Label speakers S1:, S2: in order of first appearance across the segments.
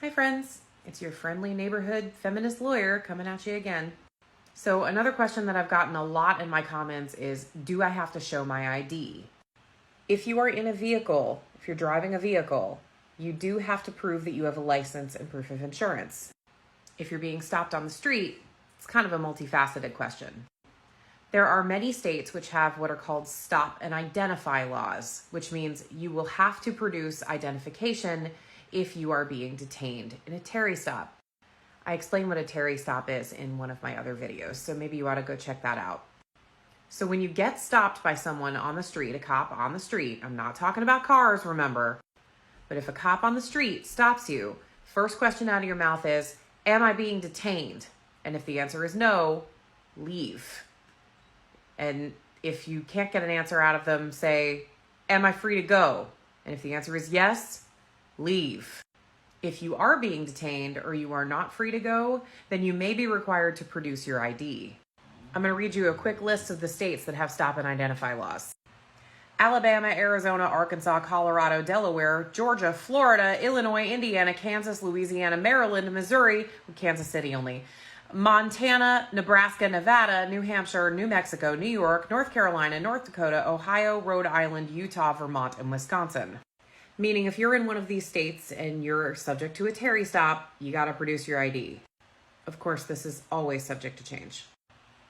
S1: Hi friends, it's your friendly neighborhood feminist lawyer coming at you again. So another question that I've gotten a lot in my comments is, do I have to show my ID? If you are in a vehicle, if you're driving a vehicle, you do have to prove that you have a license and proof of insurance. If you're being stopped on the street, it's kind of a multifaceted question. There are many states which have what are called stop and identify laws, which means you will have to produce identification if you are being detained in a Terry stop. I explain what a Terry stop is in one of my other videos, so maybe you ought to go check that out. So when you get stopped by someone on the street, a cop on the street, I'm not talking about cars, remember, but if a cop on the street stops you, first question out of your mouth is, am I being detained? And if the answer is no, leave. And if you can't get an answer out of them, say, am I free to go? And if the answer is yes, leave. If you are being detained or you are not free to go, then you may be required to produce your ID. I'm going to read you a quick list of the states that have stop and identify laws. Alabama, Arizona, Arkansas, Colorado, Delaware, Georgia, Florida, Illinois, Indiana, Kansas, Louisiana, Maryland, Missouri, Kansas City only, Montana, Nebraska, Nevada, New Hampshire, New Mexico, New York, North Carolina, North Dakota, Ohio, Rhode Island, Utah, Vermont, and Wisconsin. Meaning if you're in one of these states and you're subject to a Terry stop, you got to produce your ID. Of course, this is always subject to change.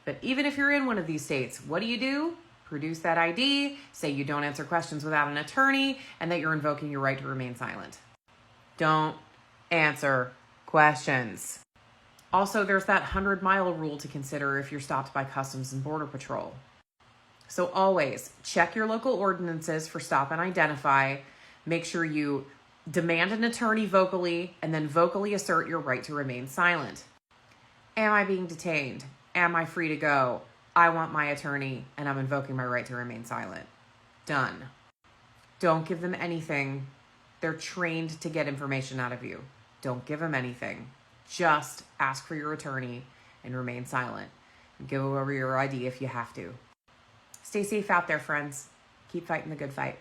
S1: But even if you're in one of these states, what do? Produce that ID, say you don't answer questions without an attorney, and that you're invoking your right to remain silent. Don't answer questions. Also, there's that 100-mile rule to consider if you're stopped by Customs and Border Patrol. So always check your local ordinances for stop and identify. Make sure you demand an attorney vocally and then vocally assert your right to remain silent. Am I being detained? Am I free to go? I want my attorney and I'm invoking my right to remain silent. Done. Don't give them anything. They're trained to get information out of you. Don't give them anything. Just ask for your attorney and remain silent. Give over your ID if you have to. Stay safe out there, friends. Keep fighting the good fight.